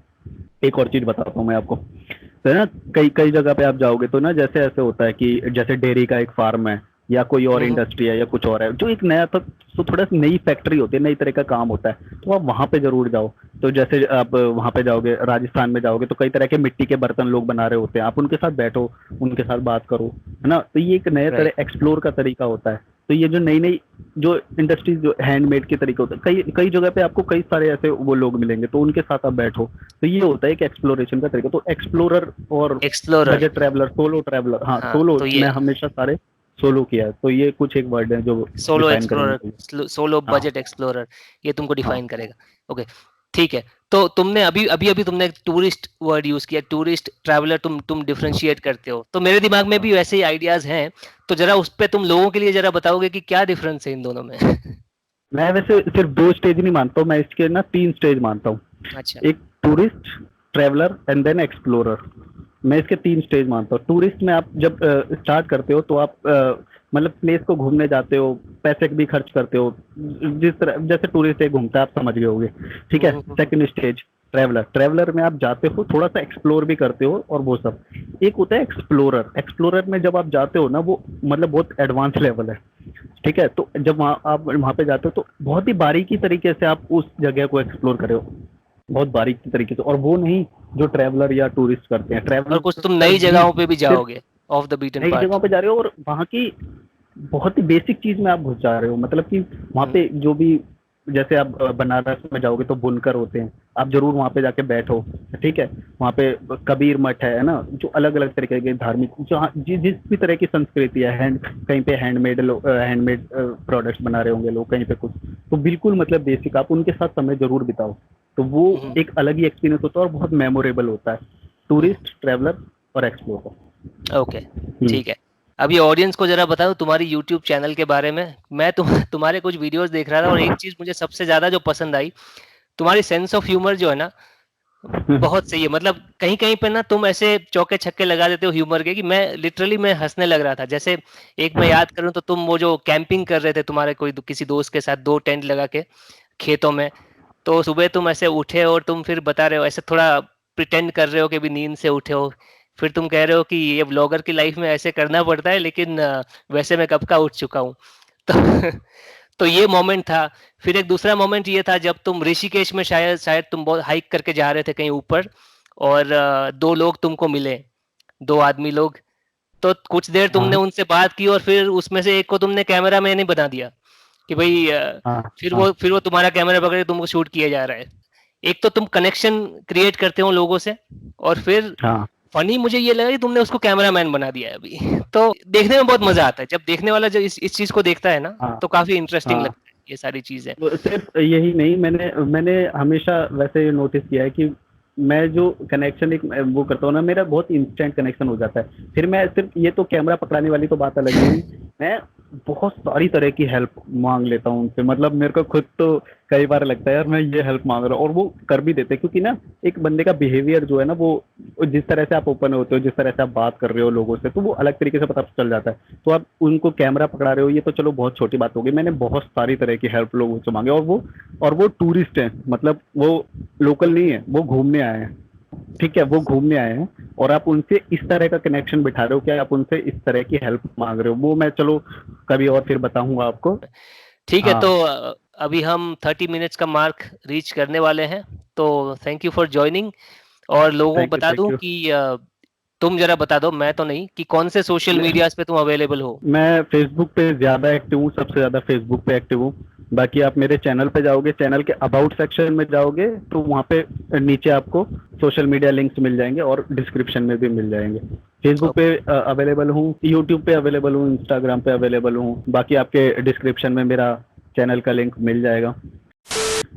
एक और चीज बताता हूँ मैं आपको, तो है ना, कई कई जगह पे आप जाओगे तो ना, जैसे ऐसे होता है कि जैसे डेयरी का एक फार्म है या कोई और इंडस्ट्री है या कुछ और है, जो एक नया तो थोड़ा सा नई फैक्ट्री होती है, नई तरह का काम होता है, तो आप वहां पे जरूर जाओ। तो जैसे आप वहां पे जाओगे, राजस्थान में जाओगे, तो कई तरह के मिट्टी के बर्तन लोग बना रहे होते हैं, आप उनके साथ बैठो, उनके साथ बात करो, है ना। तो ये एक नए तरह एक्सप्लोर का तरीका होता है। तो ये जो नई नई जो इंडस्ट्रीज जो हैंडमेड के तरीके होते हैं, कई कई जगह पे आपको कई सारे ऐसे वो लोग मिलेंगे, तो उनके साथ आप बैठो। तो ये होता है कि एक्सप्लोरेशन का तरीका। तो एक्सप्लोरर और बजट ट्रैवलर, सोलो ट्रैवलर, हाँ सोलो,
तो
मैं हमेशा सारे सोलो किया है। तो ये कुछ एक वर्ड है जो
सोलो
डिफाइन करेंगे
एक्सप्लोरर, सोलो
हाँ
बजट एक्सप्लोरर, ये तुमको
हाँ।
डिफाइन करेगा। ओके, ठीक है। तो तुमने अभी अभी अभी तुमने टूरिस्ट वर्ड यूज किया, टूरिस्ट ट्रैवलर, तुम डिफरेंशिएट करते हो, तो मेरे दिमाग में भी वैसे ही आइडियाज हैं। तो जरा उस पे तुम लोगों के लिए जरा बताओगे कि क्या डिफरेंस है इन दोनों में?
मैं वैसे सिर्फ दो स्टेज नहीं मानता हूँ, मैं इसके ना तीन स्टेज मानता हूँ।
अच्छा।
एक tourist, traveller and then explorer. मैं इसके तीन स्टेज मानता हूँ। टूरिस्ट में आप जब स्टार्ट करते हो तो आप मतलब प्लेस को घूमने जाते हो, पैसे भी खर्च करते हो, जिस तरह जैसे टूरिस्ट एक घूमता है, आप समझ गए होगे, ठीक है। सेकंड स्टेज ट्रैवलर, ट्रैवलर में आप जाते हो, थोड़ा सा एक्सप्लोर भी करते हो और वो सब। एक होता है एक्सप्लोरर, एक्सप्लोरर में जब आप जाते हो ना, वो मतलब बहुत एडवांस लेवल है, ठीक है। तो जब आप वहाँ पे जाते हो तो बहुत ही बारीकी तरीके से आप उस जगह को एक्सप्लोर करे हो, बहुत बारीकी तरीके से, और वो नहीं जो ट्रैवलर या टूरिस्ट करते हैं।
और कुछ तुम
ट्रैवलर
नई
भी
जगहों पे भी
सिर्फ
जाओगे, ऑफ द बीटन
नई
पाथ।
जगहों पे जा रहे हो और वहाँ की बहुत ही बेसिक चीज में आप घुस जा रहे हो। मतलब कि वहाँ पे जो भी, जैसे आप बनारस में जाओगे तो बुनकर होते हैं, आप जरूर वहाँ पे जाके बैठो, ठीक है। वहाँ पे कबीर मठ है ना, जो अलग अलग तरीके के धार्मिक, जो जिस भी तरह की संस्कृति है, कहीं पे हैंडमेड प्रोडक्ट्स बना रहे होंगे लोग, कहीं पे कुछ, तो बिल्कुल मतलब बेसिक, आप उनके साथ समय जरूर बिताओ। तो वो एक अलग ही एक्सपीरियंस होता है और बहुत मेमोरेबल होता है, टूरिस्ट, ट्रैवलर और एक्सप्लोरर।
ओके, ठीक है। अभी ऑडियंस को जरा बताओ तुम्हारी यूट्यूब चैनल के बारे में। मैं तुम्हारे कुछ वीडियोस देख रहा था, और एक चीज मुझे सबसे ज्यादा जो पसंद आई, तुम्हारी सेंस ऑफ ह्यूमर जो है ना, बहुत सही है। मतलब कहीं कहीं पे ना तुम ऐसे चौके छक्के लगा देते हो ह्यूमर के, कि मैं लिटरली मैं हंसने लग रहा था। जैसे एक मैं याद करूं तो तुम वो जो कैंपिंग कर रहे थे तुम्हारे कोई किसी दोस्त के साथ, दो टेंट लगा के खेतों में, तो सुबह तुम ऐसे उठे और तुम फिर बता रहे हो, ऐसे थोड़ा प्रिटेंड कर रहे हो कि भी नींद से उठे हो, फिर तुम कह रहे हो कि ये व्लॉगर की लाइफ में ऐसे करना पड़ता है, लेकिन वैसे मैं कब का उठ चुका हूँ। तो तो ये मोमेंट था। फिर एक दूसरा मोमेंट ये था जब तुम ऋषिकेश में, शायद शायद तुम बहुत हाइक करके जा रहे थे कहीं ऊपर, और दो लोग तुमको मिले, दो आदमी लोग। तो कुछ देर तुमने
हाँ
उनसे बात की, और फिर उसमें से एक को तुमने कैमरा मैन ही बना दिया कि भाई
हाँ
फिर वो तुम्हारा कैमरा पकड़ के तुमको शूट किया जा रहा है। एक तो तुम कनेक्शन क्रिएट करते हो लोगों से, और फिर
हाँ
फनी मुझे ये लगा कि तुमने उसको कैमरामैन बना दिया है अभी। तो देखने में बहुत मजा आता है, जब देखने वाला जब इस चीज को देखता है ना,
हाँ
तो काफी इंटरेस्टिंग
हाँ।
लगता है ये सारी चीजें।
तो सिर्फ यही नहीं, मैंने मैंने हमेशा वैसे नोटिस किया है कि मैं जो कनेक्शन एक वो करता हूँ ना, मेरा बहुत इंस्टेंट कनेक्शन हो जाता है। फिर मैं सिर्फ ये तो कैमरा पकड़ाने वाली तो बात अलग ही हुई, मैं बहुत सारी तरह की हेल्प मांग लेता हूँ उनसे। मतलब मेरे को खुद तो कई बार लगता है यार मैं ये हेल्प मांग रहा हूँ, और वो कर भी देते हैं। क्योंकि ना एक बंदे का बिहेवियर जो है ना, वो जिस तरह से आप ओपन होते हो, जिस तरह से आप बात कर रहे हो लोगों से, तो वो अलग तरीके से पता चल जाता है। तो आप उनको कैमरा पकड़ा रहे हो, ये तो चलो बहुत छोटी बात होगी। मैंने बहुत सारी तरह की हेल्प लोगों से मांगे, और वो टूरिस्ट हैं, मतलब वो लोकल नहीं है, वो घूमने आए हैं। ठीक है, वो घूमने आए हैं, और आप उनसे इस तरह का कनेक्शन बिठा रहे हो कि आप उनसे इस तरह की हेल्प मांग रहे हो। वो मैं चलो कभी और फिर बताऊंगा आपको।
ठीक है,
हाँ।
तो अभी हम 30 मिनट्स का मार्क रीच करने वाले हैं, तो थैंक यू फॉर ज्वाइनिंग। और लोगों को
थैंक यू,
बता
थैंक
दूं
यू।
कि तुम जरा बता दो, मैं तो नहीं, कि कौन से सोशल
मैं
मीडियाज पे तुम अवेलेबल हो।
मैं फेसबुक पे ज्यादा एक्टिव हूँ, सबसे ज्यादा फेसबुक पे एक्टिव हूँ। बाकी आप मेरे चैनल पे जाओगे, चैनल के अबाउट सेक्शन में जाओगे, तो वहाँ पे नीचे आपको सोशल मीडिया लिंक्स मिल जाएंगे, और डिस्क्रिप्शन में भी मिल जाएंगे। फेसबुक पे अवेलेबल हूँ, यूट्यूब पे अवेलेबल हूँ, इंस्टाग्राम पे अवेलेबल हूँ। बाकी आपके डिस्क्रिप्शन में मेरा चैनल का लिंक मिल जाएगा।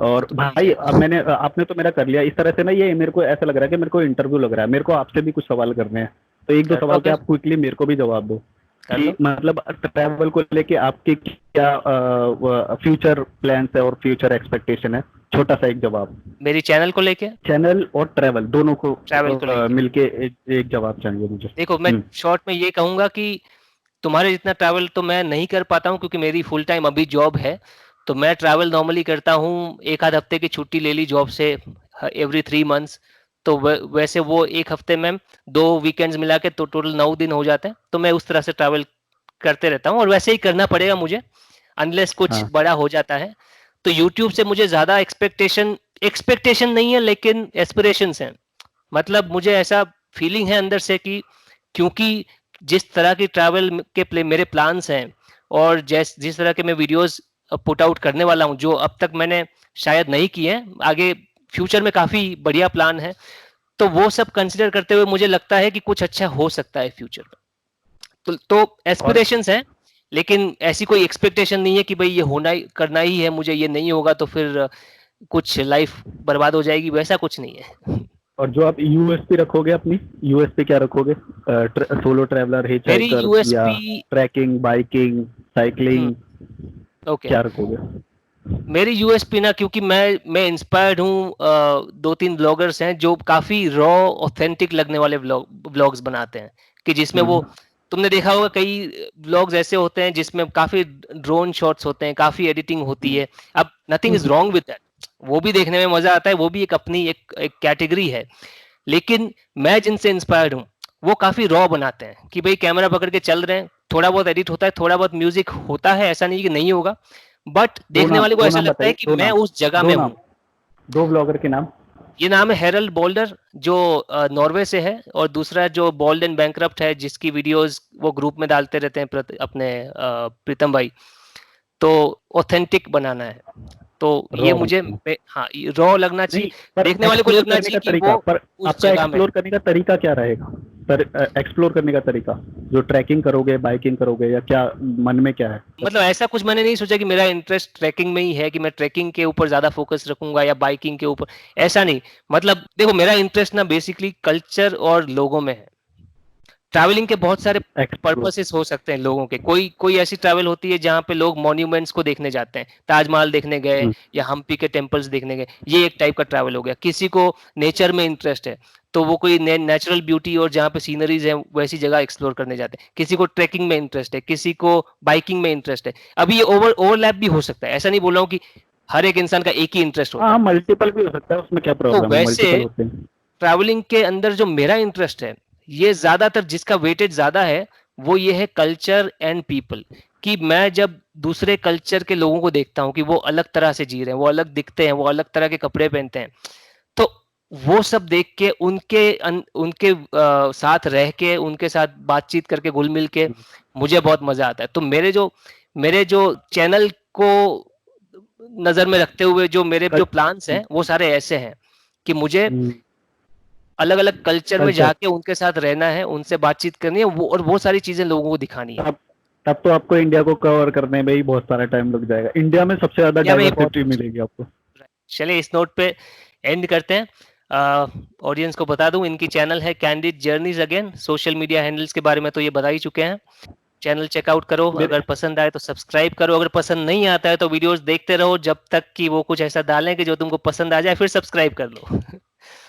और
तो मिल
भाई
जाएगा।
अब मैंने आपने तो मेरा कर लिया इस तरह से ना, ये मेरे को ऐसा लग रहा है कि मेरे को इंटरव्यू लग रहा है। मेरे को आपसे भी कुछ सवाल करने हैं, तो एक दो
कर लो
सवाल के
फिर,
आप क्विकली मेरे को भी जवाब दो।
कर
कि
लो।
मतलब ट्रैवल को लेके आपके क्या फ्यूचर प्लान्स है और फ्यूचर एक्सपेक्टेशन है? छोटा सा एक जवाब।
मेरी चैनल को लेके,
चैनल और ट्रैवल दोनों को
ट्रैवल को लेके,
मिलके एक जवाब चाहिए मुझे।
देखो मैं
हम्म।
शॉर्ट में ये कहूंगा कि तुम्हारे जितना ट्रैवल तो मैं नहीं कर पाता हूँ, क्योंकि मेरी फुल टाइम अभी जॉब है। तो मैं ट्रैवल नॉर्मली करता हूँ, एक आध हफ्ते की छुट्टी ले ली जॉब से, एवरी 3 मंथ्स। तो वैसे वो एक हफ्ते में 2 वीकेंड्स मिला के तो टोटल 9 दिन हो जाते हैं। तो मैं उस तरह से ट्रैवल करते रहता हूँ, और वैसे ही करना पड़ेगा मुझे, अनलेस कुछ
हाँ।
बड़ा हो जाता है। तो यूट्यूब से मुझे ज्यादा एक्सपेक्टेशन एक्सपेक्टेशन नहीं है, लेकिन एस्पिरेशंस हैं। मतलब मुझे ऐसा फीलिंग है अंदर से कि, क्योंकि जिस तरह की ट्रैवल के मेरे प्लान्स हैं, और जिस तरह के मैं वीडियोस पुट आउट करने वाला हूं, जो अब तक मैंने शायद नहीं किए हैं, आगे फ्यूचर में काफी बढ़िया प्लान है। तो वो सब कंसिडर करते हुए मुझे लगता है कि कुछ अच्छा हो सकता है फ्यूचर में। तो
और
एस्पिरेशंस हैं, लेकिन ऐसी कोई एक्सपेक्टेशन नहीं है कि भाई ये होना ही करना ही है मुझे, ये नहीं होगा तो फिर कुछ लाइफ बर्बाद हो जाएगी, वैसा कुछ नहीं है।
और जो आप यूएसपी रखोगे अपनी, यूएसपी क्या रखोगे? सोलो ट्रैवलर, हिच
मेरी
हाइकर, या
यूएसपी,
ट्रैकिंग, बाइकिंग,
हम्म,
साइकिलिंग,
ओके,
क्या रखोगे?
मेरी यूएसपी ना, क्योंकि मैं इंस्पायर्ड हूँ, 2-3 ब्लॉगर्स हैं जो काफी रॉ ऑथेंटिक लगने वाले ब्लॉग्स बनाते हैं, कि जिसमें वो,
हम्म।
तुमने देखा होगा कई ब्लॉग्स ऐसे होते हैं जिसमें काफी ड्रोन शॉट्स होते हैं, काफी एडिटिंग होती है। अब nothing is wrong with that, वो भी देखने में मजा आता है, वो भी एक अपनी एक कैटेगरी है। लेकिन मैं जिनसे इंस्पायर्ड हूँ, वो काफी रॉ बनाते हैं, कि भाई कैमरा पकड़ के चल रहे हैं, थोड़ा बहुत एडिट होता है, थोड़ा बहुत म्यूजिक होता है, ऐसा नहीं कि नहीं होगा, बट देखने वाले को
दो
ऐसा
नाम
लगता है
बताइए,
कि
दो
मैं
नाम।
उस जगह
दो
में हूँ।
नाम, दो ब्लॉगर के नाम।
ये नाम है हेरल्ड बोल्डर, जो नॉर्वे से है, और दूसरा जो बोल्ड एंड बैंकरप्ट है, जिसकी वीडियोस वो ग्रुप में डालते रहते हैं, अपने प्रीतम भाई। तो ऑथेंटिक बनाना है, तो ये
रॉ
मुझे
बनाना।
हाँ रॉ लगना
नहीं,
चाहिए,
पर
देखने वाले को
एक्सप्लोर
लगना
करने
चाहिए
का
कि
तरीका,
वो
पर
उस
आपका
जगह में है।
एक्सप्लोर करने का तरीका क्या रहेगा? पर एक्सप्लोर करने का तरीका, जो ट्रैकिंग करोगे, बाइकिंग करोगे, या क्या मन में क्या है?
मतलब ऐसा कुछ मैंने नहीं सोचा कि मेरा इंटरेस्ट ट्रैकिंग में ही है, कि मैं ट्रैकिंग के ऊपर ज्यादा फोकस रखूंगा या बाइकिंग के ऊपर, ऐसा नहीं। मतलब देखो, मेरा इंटरेस्ट ना बेसिकली कल्चर और लोगों में है। ट्रैवलिंग के बहुत सारे
एक्सप्लोर।
पर्पसेस हो सकते हैं लोगों के, कोई कोई ऐसी ट्रैवल होती है जहाँ पे लोग मॉन्यूमेंट्स को देखने जाते हैं, ताजमहल देखने गए, या हम्पी के टेम्पल्स देखने गए, ये एक टाइप का ट्रैवल हो गया। किसी को नेचर में इंटरेस्ट है, तो वो कोई नेचुरल ब्यूटी और जहाँ पे सीनरीज है वैसी जगह एक्सप्लोर करने जाते हैं। किसी को ट्रैकिंग में इंटरेस्ट है, किसी को बाइकिंग में इंटरेस्ट है। अभी ये ओवरलैप भी हो सकता है, ऐसा नहीं बोल रहा हूँ कि हर एक इंसान का एक ही इंटरेस्ट होता
हाँ,
है।
मल्टीपल भी हो सकता है, उसमें क्या
तो
प्रॉब्लम है,
वैसे
मल्टीपल होते हैं।
ट्रैवलिंग के अंदर जो मेरा इंटरेस्ट है, ये ज्यादातर जिसका वेटेज ज्यादा है, वो ये है कल्चर एंड पीपल। कि मैं जब दूसरे कल्चर के लोगों को देखता हूँ कि वो अलग तरह से जी रहे हैं, वो अलग दिखते हैं, वो अलग तरह के कपड़े पहनते हैं, तो वो सब देख के उनके साथ रह के, उनके साथ बातचीत करके, घुल मिल के मुझे बहुत मजा आता है। तो मेरे जो चैनल को नजर में रखते हुए जो मेरे जो प्लान्स हैं, वो सारे ऐसे हैं कि मुझे अलग अलग कल्चर में
कल्चर।
जाके उनके साथ रहना है, उनसे बातचीत करनी है, वो और वो सारी चीजें लोगों को दिखानी है।
तब तब तो आपको इंडिया को कवर करने में ही बहुत सारा टाइम लग जाएगा। इंडिया में सबसे ज्यादा
इंडिया में ही बहुत
डाइवर्सिटी
कुछ
मिलेगी आपको।
है। चलिए इस नोट पे एंड करते हैं। ऑडियंस को बता दूं, इनकी चैनल है candid journeys. Again social media handles के बारे में तो ये बता ही चुके हैं। चैनल चेकआउट करो, अगर पसंद आए तो सब्सक्राइब करो, अगर पसंद नहीं आता है तो वीडियोस देखते रहो जब तक कि वो कुछ ऐसा डालें कि जो तुमको पसंद आ जाए, फिर सब्सक्राइब कर लो।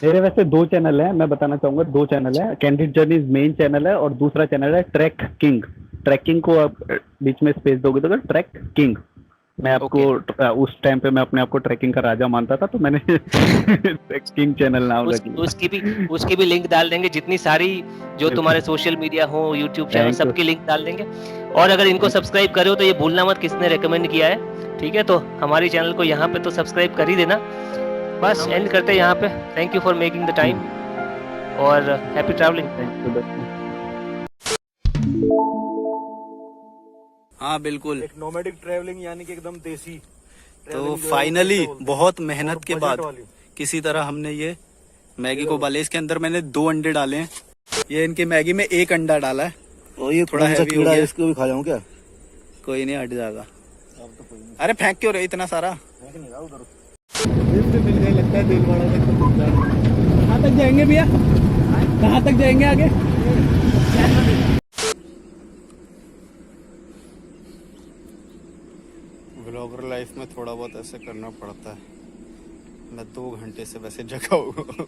मेरे वैसे 2 चैनल हैं, मैं बताना चाहूँगा 2 चैनल है, कैंडिड जर्नीज़ मेन चैनल है और दूसरा चैनल है ट्रैक किंग। ट्रैकिंग को आप बीच में स्पेस दोगे तो ट्रैक किंग। मैं आपको उस टाइम पे मैं अपने आप को ट्रैकिंग का राजा मानता था, तो मैंने ट्रैकिंग चैनल नाम रख लिया।
उसकी भी लिंक डाल देंगे, जितनी सारी जो तुम्हारे सोशल मीडिया हो, यूट्यूब चैनल,
थैंक यू।
सबकी लिंक डाल देंगे। और अगर इनको सब्सक्राइब करे हो तो ये भूलना मत किसने रेकमेंड किया है, ठीक है? तो हमारी चैनल को यहाँ पे तो सब्सक्राइब कर ही देना। बस एंड करते हैं यहाँ पे। Thank you for making the time और हैप्पी ट्रैवलिंग।
हाँ बिल्कुल।
एक नोमैडिक ट्रैवलिंग यानी कि एकदम देसी
तो
travelling जो है,
फाइनली
उसको बोलते हैं।
बहुत मेहनत
और
के
बजट
बाद
वाली।
किसी तरह हमने ये मैगी को उबाले। इसके अंदर मैंने 2 अंडे डाले हैं। ये इनकी मैगी में 1 अंडा डाला है।
और ये
थोड़ा
कौन सा
heavy हो
कीड़ा है,
गया।
इसको भी खा जाऊं क्या?
कोई नहीं, हट जाएगा। अरे फेंक क्यों रहे इतना सारा?
लिफ्ट मिल गई लगता है दिलवाड़ा तक। कहाँ तक जाएंगे भैया? कहाँ तक जाएंगे आगे?
ब्लॉगर लाइफ में थोड़ा बहुत ऐसे करना पड़ता है। मैं 2 घंटे से वैसे जगा हुआ हूँ।